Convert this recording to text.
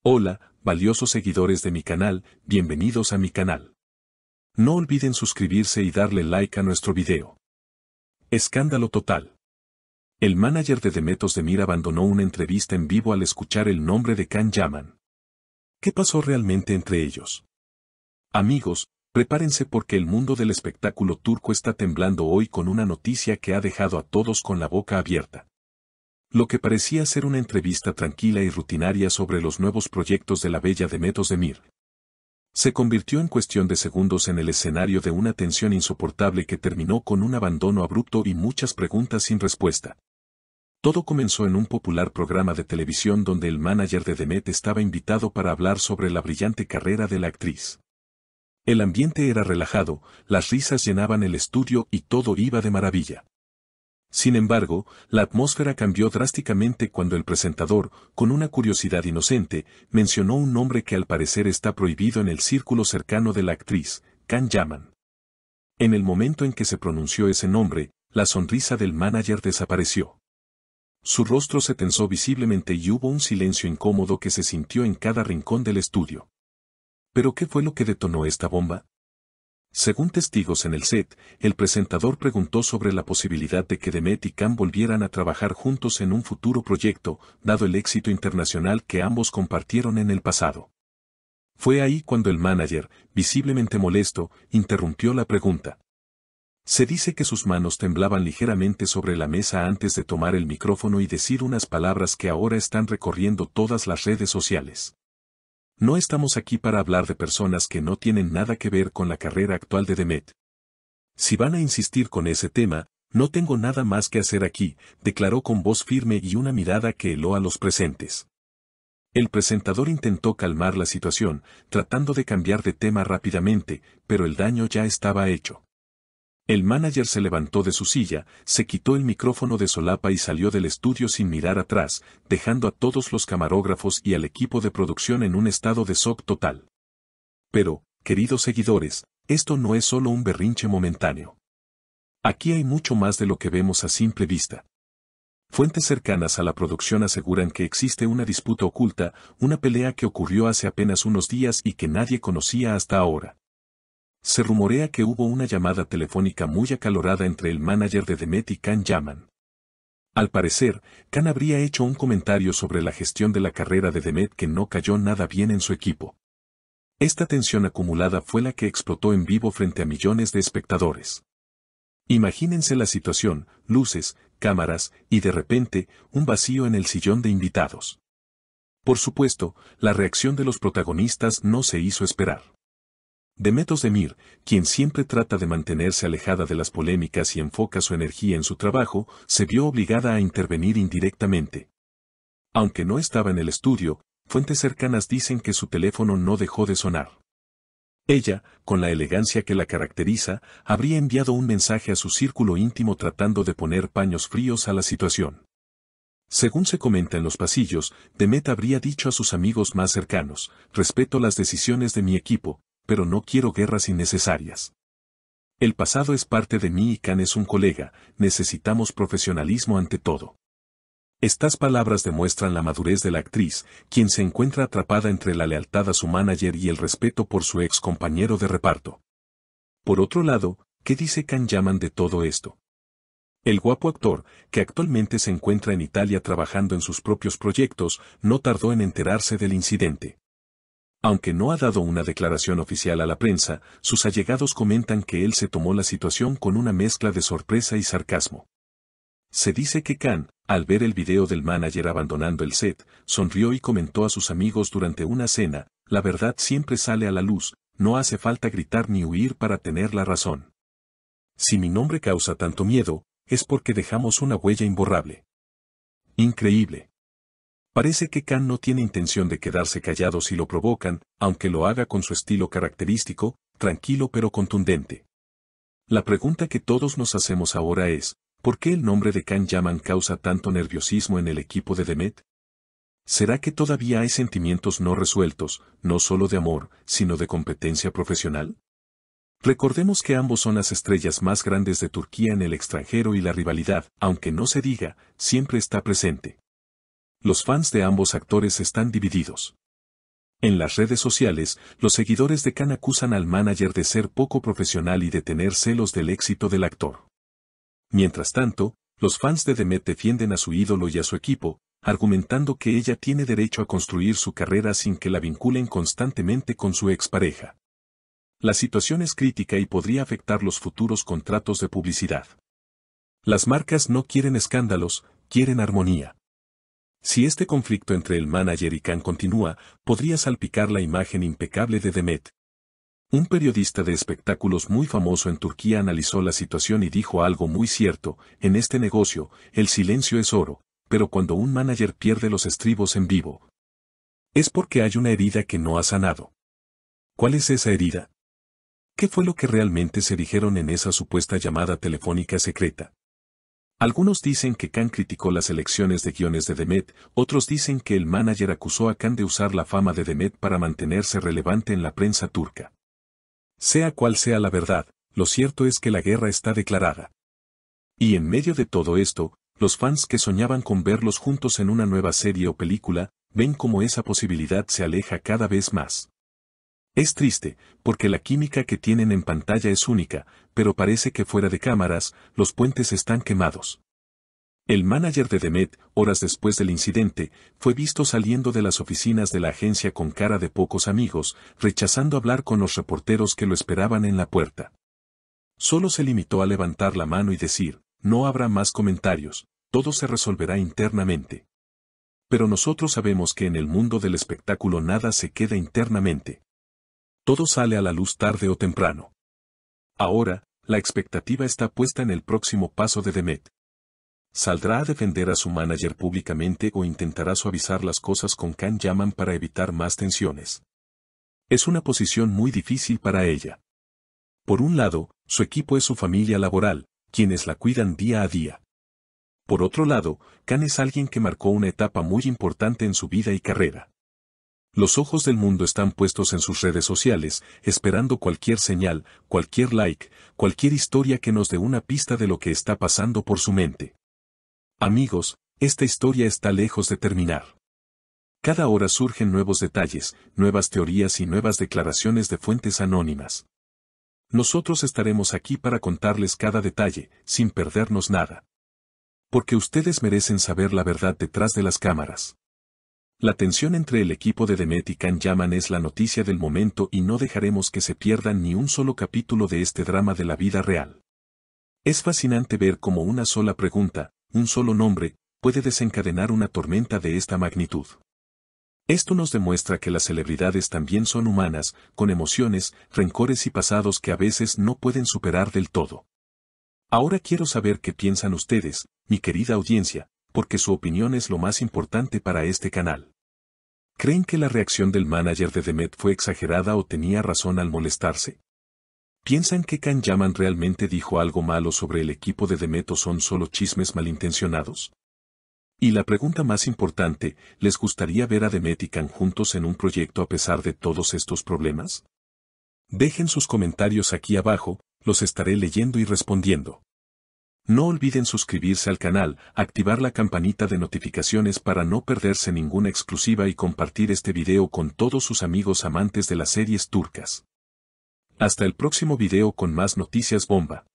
Hola, valiosos seguidores de mi canal, bienvenidos a mi canal. No olviden suscribirse y darle like a nuestro video. Escándalo total. El manager de Demet Özdemir abandonó una entrevista en vivo al escuchar el nombre de Can Yaman. ¿Qué pasó realmente entre ellos? Amigos, prepárense porque el mundo del espectáculo turco está temblando hoy con una noticia que ha dejado a todos con la boca abierta. Lo que parecía ser una entrevista tranquila y rutinaria sobre los nuevos proyectos de la bella Demet Özdemir se convirtió en cuestión de segundos en el escenario de una tensión insoportable que terminó con un abandono abrupto y muchas preguntas sin respuesta. Todo comenzó en un popular programa de televisión donde el manager de Demet estaba invitado para hablar sobre la brillante carrera de la actriz. El ambiente era relajado, las risas llenaban el estudio y todo iba de maravilla. Sin embargo, la atmósfera cambió drásticamente cuando el presentador, con una curiosidad inocente, mencionó un nombre que al parecer está prohibido en el círculo cercano de la actriz, Can Yaman. En el momento en que se pronunció ese nombre, la sonrisa del manager desapareció. Su rostro se tensó visiblemente y hubo un silencio incómodo que se sintió en cada rincón del estudio. ¿Pero qué fue lo que detonó esta bomba? Según testigos en el set, el presentador preguntó sobre la posibilidad de que Demet y Can volvieran a trabajar juntos en un futuro proyecto, dado el éxito internacional que ambos compartieron en el pasado. Fue ahí cuando el manager, visiblemente molesto, interrumpió la pregunta. Se dice que sus manos temblaban ligeramente sobre la mesa antes de tomar el micrófono y decir unas palabras que ahora están recorriendo todas las redes sociales. No estamos aquí para hablar de personas que no tienen nada que ver con la carrera actual de Demet. Si van a insistir con ese tema, no tengo nada más que hacer aquí, declaró con voz firme y una mirada que heló a los presentes. El presentador intentó calmar la situación, tratando de cambiar de tema rápidamente, pero el daño ya estaba hecho. El manager se levantó de su silla, se quitó el micrófono de solapa y salió del estudio sin mirar atrás, dejando a todos los camarógrafos y al equipo de producción en un estado de shock total. Pero, queridos seguidores, esto no es solo un berrinche momentáneo. Aquí hay mucho más de lo que vemos a simple vista. Fuentes cercanas a la producción aseguran que existe una disputa oculta, una pelea que ocurrió hace apenas unos días y que nadie conocía hasta ahora. Se rumorea que hubo una llamada telefónica muy acalorada entre el manager de Demet y Can Yaman. Al parecer, Can habría hecho un comentario sobre la gestión de la carrera de Demet que no cayó nada bien en su equipo. Esta tensión acumulada fue la que explotó en vivo frente a millones de espectadores. Imagínense la situación, luces, cámaras, y de repente, un vacío en el sillón de invitados. Por supuesto, la reacción de los protagonistas no se hizo esperar. Demet Özdemir, quien siempre trata de mantenerse alejada de las polémicas y enfoca su energía en su trabajo, se vio obligada a intervenir indirectamente. Aunque no estaba en el estudio, fuentes cercanas dicen que su teléfono no dejó de sonar. Ella, con la elegancia que la caracteriza, habría enviado un mensaje a su círculo íntimo tratando de poner paños fríos a la situación. Según se comenta en los pasillos, Demet habría dicho a sus amigos más cercanos, respeto las decisiones de mi equipo, pero no quiero guerras innecesarias. El pasado es parte de mí y Can es un colega, necesitamos profesionalismo ante todo. Estas palabras demuestran la madurez de la actriz, quien se encuentra atrapada entre la lealtad a su manager y el respeto por su ex compañero de reparto. Por otro lado, ¿qué dice Can Yaman de todo esto? El guapo actor, que actualmente se encuentra en Italia trabajando en sus propios proyectos, no tardó en enterarse del incidente. Aunque no ha dado una declaración oficial a la prensa, sus allegados comentan que él se tomó la situación con una mezcla de sorpresa y sarcasmo. Se dice que Can, al ver el video del manager abandonando el set, sonrió y comentó a sus amigos durante una cena, la verdad siempre sale a la luz, no hace falta gritar ni huir para tener la razón. Si mi nombre causa tanto miedo, es porque dejamos una huella imborrable. Increíble. Parece que Can no tiene intención de quedarse callado si lo provocan, aunque lo haga con su estilo característico, tranquilo pero contundente. La pregunta que todos nos hacemos ahora es, ¿por qué el nombre de Can Yaman causa tanto nerviosismo en el equipo de Demet? ¿Será que todavía hay sentimientos no resueltos, no solo de amor, sino de competencia profesional? Recordemos que ambos son las estrellas más grandes de Turquía en el extranjero y la rivalidad, aunque no se diga, siempre está presente. Los fans de ambos actores están divididos. En las redes sociales, los seguidores de Can acusan al manager de ser poco profesional y de tener celos del éxito del actor. Mientras tanto, los fans de Demet defienden a su ídolo y a su equipo, argumentando que ella tiene derecho a construir su carrera sin que la vinculen constantemente con su expareja. La situación es crítica y podría afectar los futuros contratos de publicidad. Las marcas no quieren escándalos, quieren armonía. Si este conflicto entre el manager y Can continúa, podría salpicar la imagen impecable de Demet. Un periodista de espectáculos muy famoso en Turquía analizó la situación y dijo algo muy cierto: en este negocio, el silencio es oro, pero cuando un manager pierde los estribos en vivo, es porque hay una herida que no ha sanado. ¿Cuál es esa herida? ¿Qué fue lo que realmente se dijeron en esa supuesta llamada telefónica secreta? Algunos dicen que Can criticó las elecciones de guiones de Demet, otros dicen que el manager acusó a Can de usar la fama de Demet para mantenerse relevante en la prensa turca. Sea cual sea la verdad, lo cierto es que la guerra está declarada. Y en medio de todo esto, los fans que soñaban con verlos juntos en una nueva serie o película, ven cómo esa posibilidad se aleja cada vez más. Es triste, porque la química que tienen en pantalla es única, pero parece que fuera de cámaras, los puentes están quemados. El manager de Demet, horas después del incidente, fue visto saliendo de las oficinas de la agencia con cara de pocos amigos, rechazando hablar con los reporteros que lo esperaban en la puerta. Solo se limitó a levantar la mano y decir: no habrá más comentarios, todo se resolverá internamente. Pero nosotros sabemos que en el mundo del espectáculo nada se queda internamente. Todo sale a la luz tarde o temprano. Ahora, la expectativa está puesta en el próximo paso de Demet. ¿Saldrá a defender a su manager públicamente o intentará suavizar las cosas con Can Yaman para evitar más tensiones? Es una posición muy difícil para ella. Por un lado, su equipo es su familia laboral, quienes la cuidan día a día. Por otro lado, Can es alguien que marcó una etapa muy importante en su vida y carrera. Los ojos del mundo están puestos en sus redes sociales, esperando cualquier señal, cualquier like, cualquier historia que nos dé una pista de lo que está pasando por su mente. Amigos, esta historia está lejos de terminar. Cada hora surgen nuevos detalles, nuevas teorías y nuevas declaraciones de fuentes anónimas. Nosotros estaremos aquí para contarles cada detalle, sin perdernos nada. Porque ustedes merecen saber la verdad detrás de las cámaras. La tensión entre el equipo de Demet y Can Yaman es la noticia del momento y no dejaremos que se pierdan ni un solo capítulo de este drama de la vida real. Es fascinante ver cómo una sola pregunta, un solo nombre, puede desencadenar una tormenta de esta magnitud. Esto nos demuestra que las celebridades también son humanas, con emociones, rencores y pasados que a veces no pueden superar del todo. Ahora quiero saber qué piensan ustedes, mi querida audiencia, porque su opinión es lo más importante para este canal. ¿Creen que la reacción del manager de Demet fue exagerada o tenía razón al molestarse? ¿Piensan que Can Yaman realmente dijo algo malo sobre el equipo de Demet o son solo chismes malintencionados? Y la pregunta más importante, ¿les gustaría ver a Demet y Can juntos en un proyecto a pesar de todos estos problemas? Dejen sus comentarios aquí abajo, los estaré leyendo y respondiendo. No olviden suscribirse al canal, activar la campanita de notificaciones para no perderse ninguna exclusiva y compartir este video con todos sus amigos amantes de las series turcas. Hasta el próximo video con más noticias bomba.